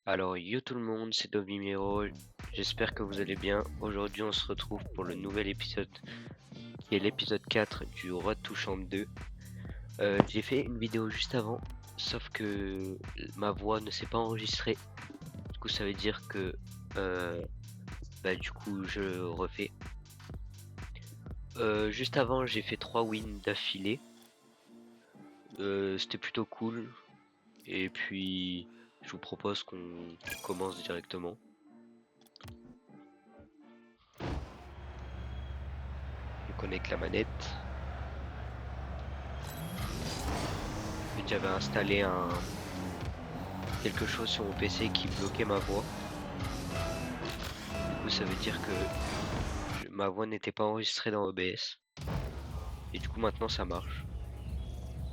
Alors yo tout le monde, c'est Dovimero, j'espère que vous allez bien. Aujourd'hui on se retrouve pour le nouvel épisode qui est l'épisode 4 du Road to Champ 2. J'ai fait une vidéo juste avant, sauf que ma voix ne s'est pas enregistrée. Du coup ça veut dire que du coup je refais. Juste avant j'ai fait 3 wins d'affilée. C'était plutôt cool. Et puis je vous propose qu'on commence directement. Je connecte la manette. J'avais installé quelque chose sur mon PC qui bloquait ma voix. Du coup, ça veut dire que ma voix n'était pas enregistrée dans OBS. Et du coup, maintenant, ça marche.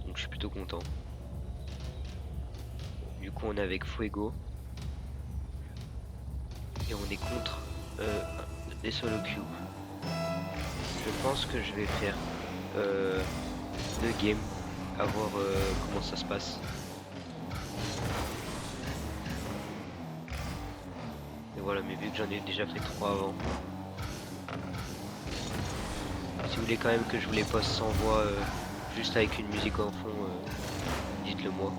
Donc, je suis plutôt content. Du coup, on est avec Fuego. Et on est contre des solo queues. Je pense que je vais faire 2 games. À voir comment ça se passe. Et voilà, mais vu que j'en ai déjà fait 3 avant. Si vous voulez quand même que je vous les poste sans voix, juste avec une musique en fond, dites-le moi.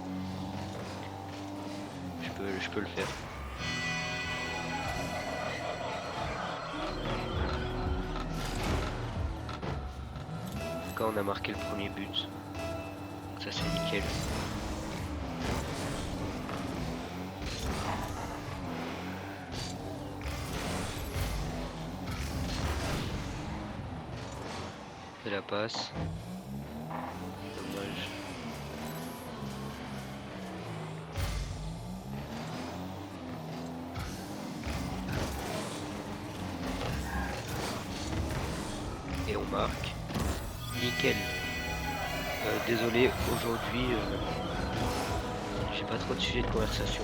Je peux le faire. En tout cas, on a marqué le premier but. Donc ça, c'est nickel. C'est la passe. Dommage. Et on marque. Nickel. Désolé, aujourd'hui, j'ai pas trop de sujets de conversation.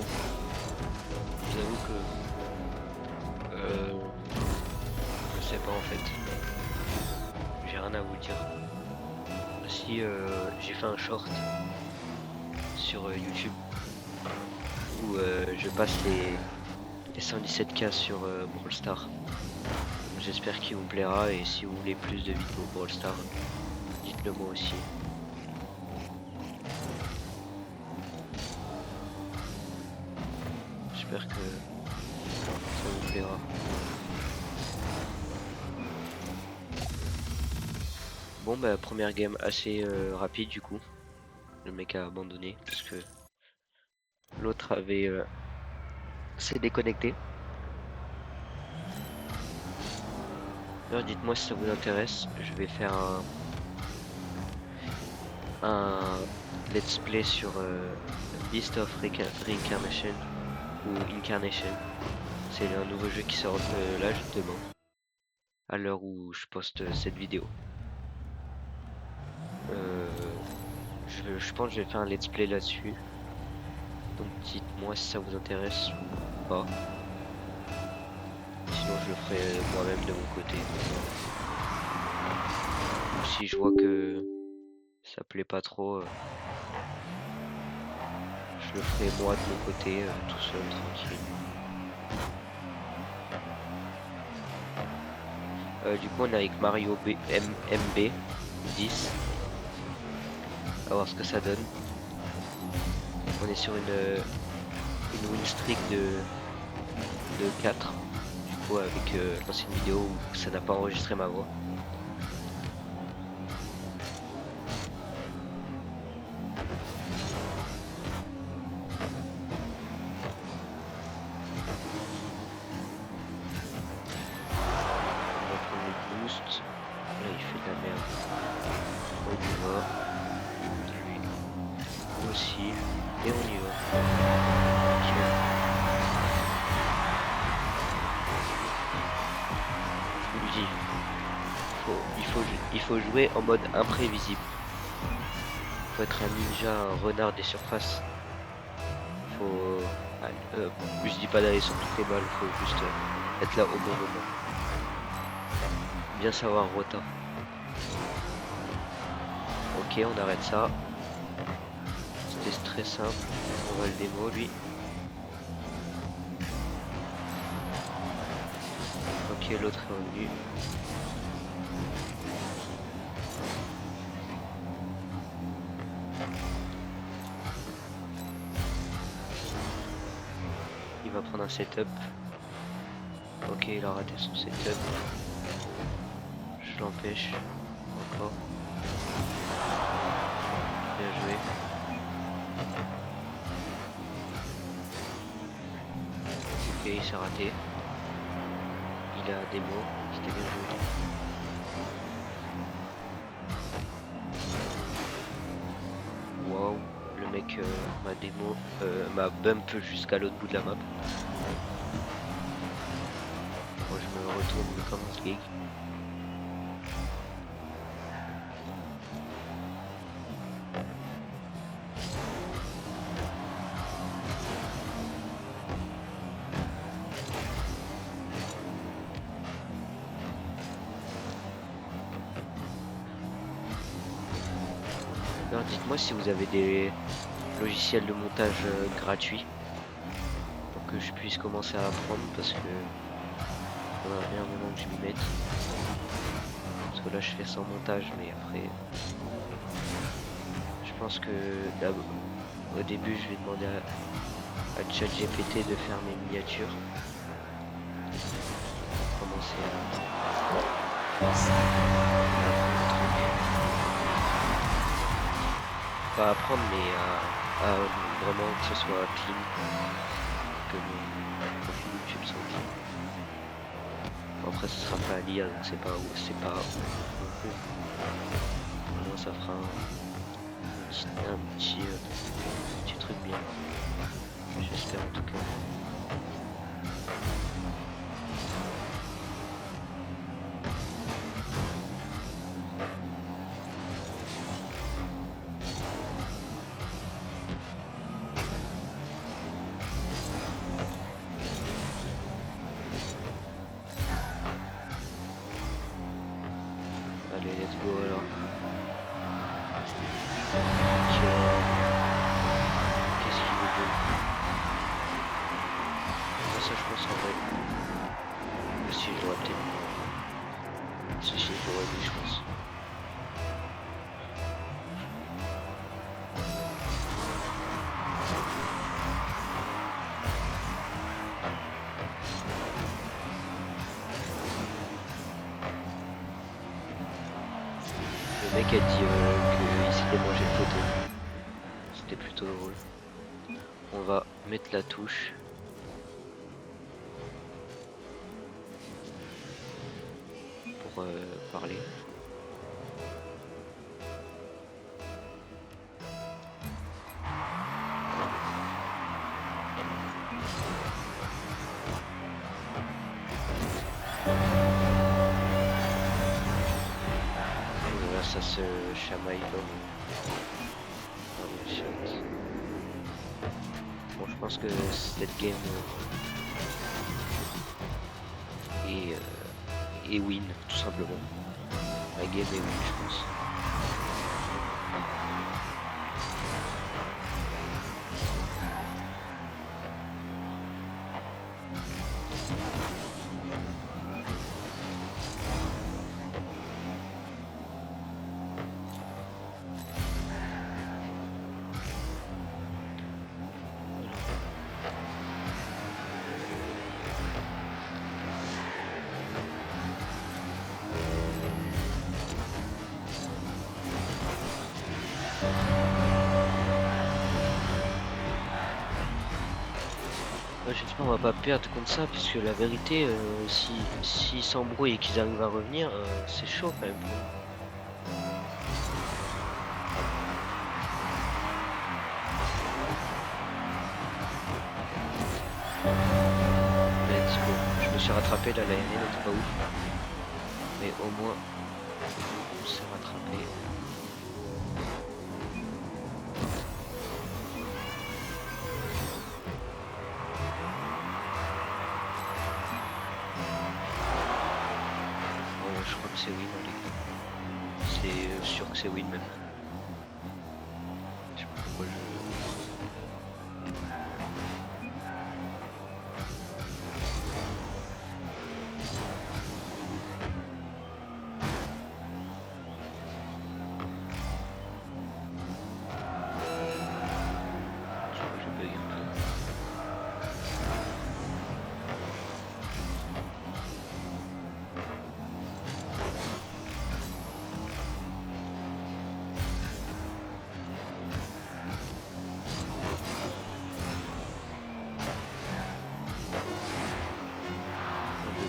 Je vous avoue que je sais pas en fait. J'ai rien à vous dire. Aussi, j'ai fait un short sur YouTube où je passe les 117K sur Brawl Stars. J'espère qu'il vous plaira et si vous voulez plus de vidéos Brawl Stars, dites-le moi aussi. J'espère que ça vous plaira. Bon bah première game assez rapide du coup. Le mec a abandonné parce que l'autre avait s'est déconnecté. Alors dites-moi si ça vous intéresse. Je vais faire un let's play sur Beast of Reincarnation ou Incarnation. C'est un nouveau jeu qui sort là justement à l'heure où je poste cette vidéo. Je pense que je vais faire un let's play là-dessus. Donc dites-moi si ça vous intéresse ou pas. Sinon je le ferai moi-même de mon côté. Ou si je vois que ça plaît pas trop, je le ferai moi de mon côté, tout seul, tranquille. Du coup on est avec Mario MB 10. On va voir ce que ça donne. On est sur une win streak de 4. Du coup avec l'ancienne vidéo où ça n'a pas enregistré ma voix. On va prendre le boost. Là il fait de la merde. On y va. Lui aussi. Et on y va. Ok. Je vous le dis. Il faut jouer en mode imprévisible. Faut être un ninja, un renard des surfaces. Faut. Je dis pas d'aller sur toutes les balles, faut juste être là au bon moment. Bien savoir rota. Ok, on arrête ça. C'était très simple. On va le démo lui. Ok, l'autre est revenu. Il va prendre un setup. Ok, il a raté son setup. Je l'empêche. Encore. Bien joué. Ok, il s'est raté. Il a des mots. C'était bien joué. Waouh, le mec m'a démo, m'a bump jusqu'à l'autre bout de la map. Moi je me retourne, je commence gig. Alors dites-moi si vous avez des logiciels de montage gratuits pour que je puisse commencer à apprendre parce que il faudrait bien un moment que je m'y mette. Parce que là je fais sans montage mais après je pense que au début je vais demander à ChatGPT de faire mes miniatures. Commencer à pas apprendre mais à vraiment que ce soit clean, que mon profil YouTube soit clean. Bon, après ce sera pas à lire donc c'est pas non plus. Au moins ça fera un petit truc bien. J'espère en tout cas. Allez, let's go alors. Qu'est-ce qu'il veut dire? Ça je pense en vrai. Si je l'aurais peut-être. Si je l'aurais vu je pense. Le mec a dit qu'il s'était mangé le poteau. C'était plutôt drôle. On va mettre la touche. Pour parler. Là, ça se chamaille comme un shot. Bon, je pense que cette game est win, tout simplement. La game est win, je pense. J'espère qu'on va pas perdre contre ça, puisque la vérité, s'ils s'embrouillent et qu'ils arrivent à revenir, c'est chaud quand même. Let's go. Je me suis rattrapé là, l'année n'était pas ouf. Mais au moins, on s'est rattrapé. Je crois que c'est win, c'est sûr que c'est win même. Je sais pas pourquoi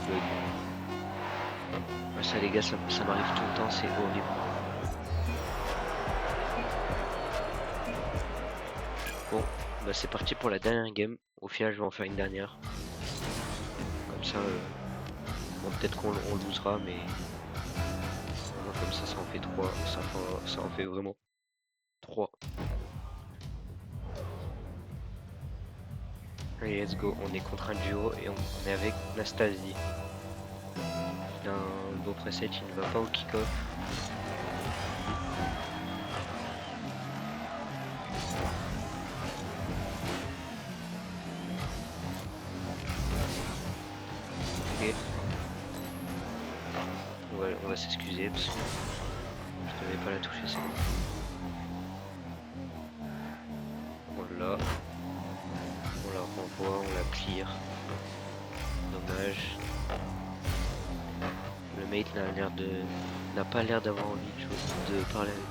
bug. Ça les gars, ça m'arrive tout le temps, c'est horrible. Bon, bah c'est parti pour la dernière game. Au final, je vais en faire une dernière. Comme ça, bon, peut-être qu'on losera, mais vraiment, comme ça en fait 3. Ça en fait vraiment 3. Allez, let's go. On est contre un duo et on est avec Nastasie. Il a un beau preset, il ne va pas au kick-off. Ok. On va s'excuser parce que je devais pas la toucher, c'est bon. Voilà. On la renvoie, on la clear. Dommage. Le mate n'a pas l'air d'avoir envie de parler avec nous.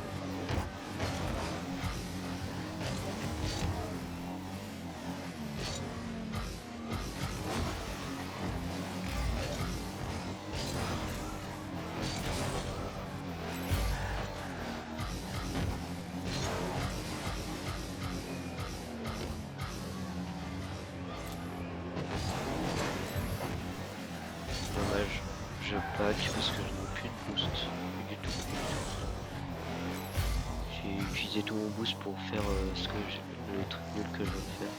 Dommage, je pack parce que je n'ai plus de boost. Plus du tout. J'ai utilisé tout mon boost pour faire le truc nul que je veux faire.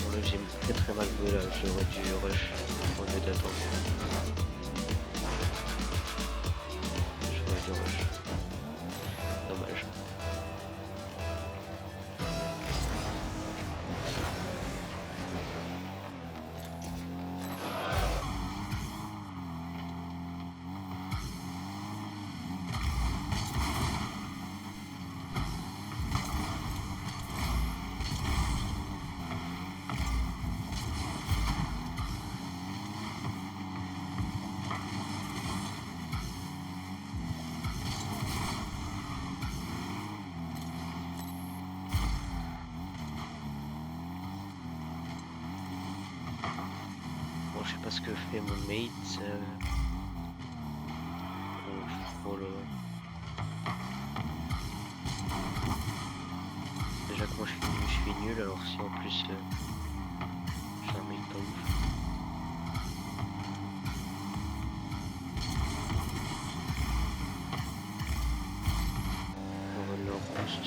Bon là j'ai très mal joué là, j'aurais dû rush au lieu d'attendre. J'aurais dû rush. Dommage. Bon, je sais pas ce que fait mon mate. Oh là là. Déjà que moi je suis nul, alors si en plus j'ai un mate pas ouf. On va leur boost.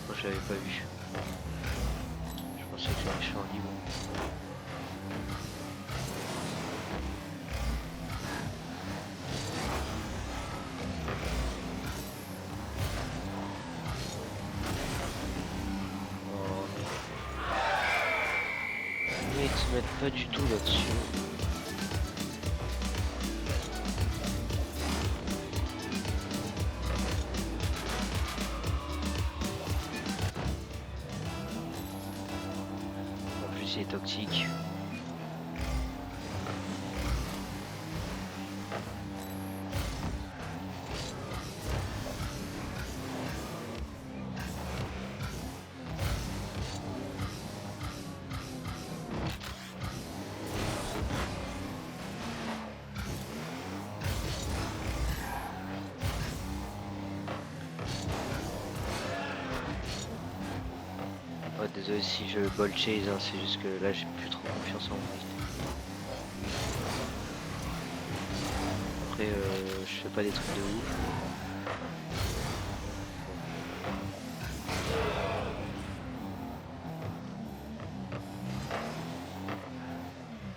Moi je l'avais pas vu. Je pensais que j'allais champ libre. Oh mais ils se mettent pas du tout là-dessus. En plus il est toxique. Oh, désolé si je ball chase, hein, c'est juste que là j'ai plus trop confiance en moi. Après je fais pas des trucs de ouf.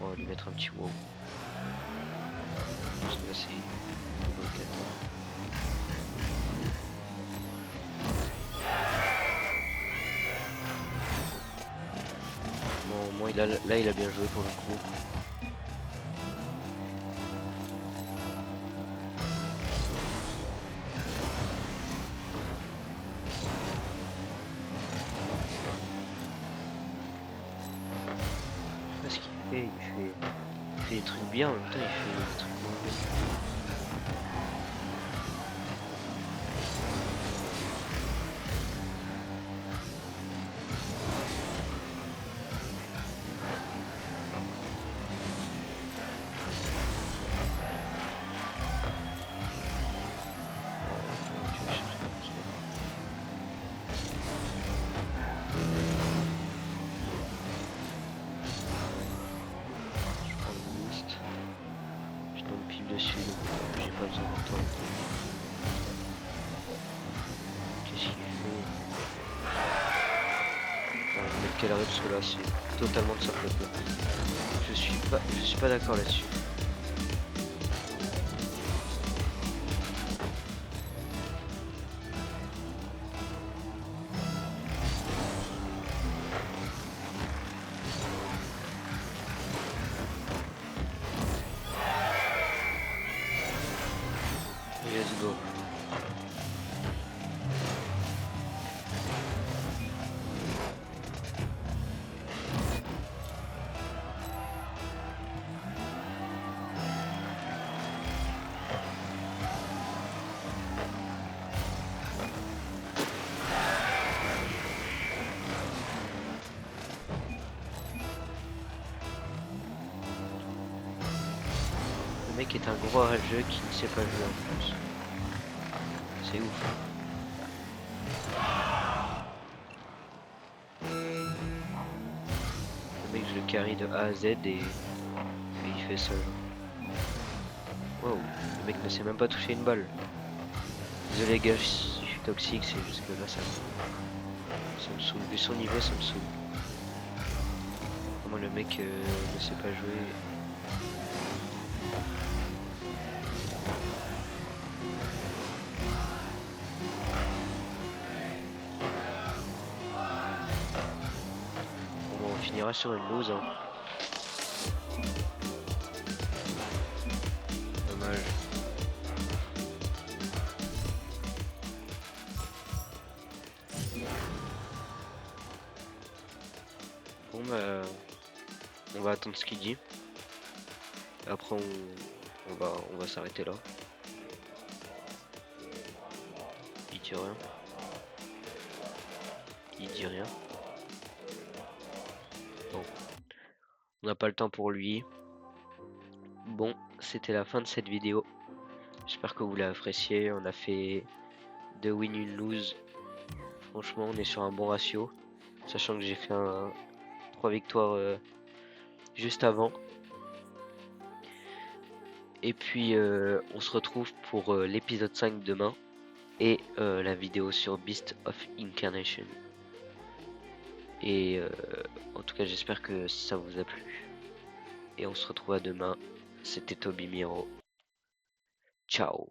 On va lui mettre un petit wow. Parce que là c'est niveau 4. Bon, au moins là il a bien joué pour le coup. il fait des trucs bien, en même temps il fait des trucs moins bien. Tu vas chercher un petit peu. Je prends le mist. Je tombe pile dessus, donc j'ai pas besoin de temps. Qu'est-ce qu'il fait? Enfin, le mec qu'elle arrive, parce que là c'est totalement de sa faute. Là. Je suis pas d'accord là-dessus. Let's go. Le mec est un gros rageux qui ne sait pas jouer en plus. C'est ouf. Le mec je le carry de A à Z et il fait ça. Wow, le mec ne sait même pas toucher une balle. Désolé les gars, je suis toxique, c'est juste que là ça me saoule. Vu son niveau, ça me saoule. Comment le mec ne sait pas jouer. Bon, on finira sur une lose. Hein. Dommage. Bon bah on va attendre ce qu'il dit. Après on va s'arrêter là. Il dit rien. Il dit rien. Bon. On n'a pas le temps pour lui. Bon, c'était la fin de cette vidéo. J'espère que vous l'avez apprécié. On a fait 2 win, 1 lose. Franchement, on est sur un bon ratio. Sachant que j'ai fait 3 victoires juste avant. Et puis, on se retrouve pour l'épisode 5 demain. Et la vidéo sur Beast of Incarnation. Et en tout cas, j'espère que ça vous a plu. Et on se retrouve à demain. C'était Toby Miro. Ciao.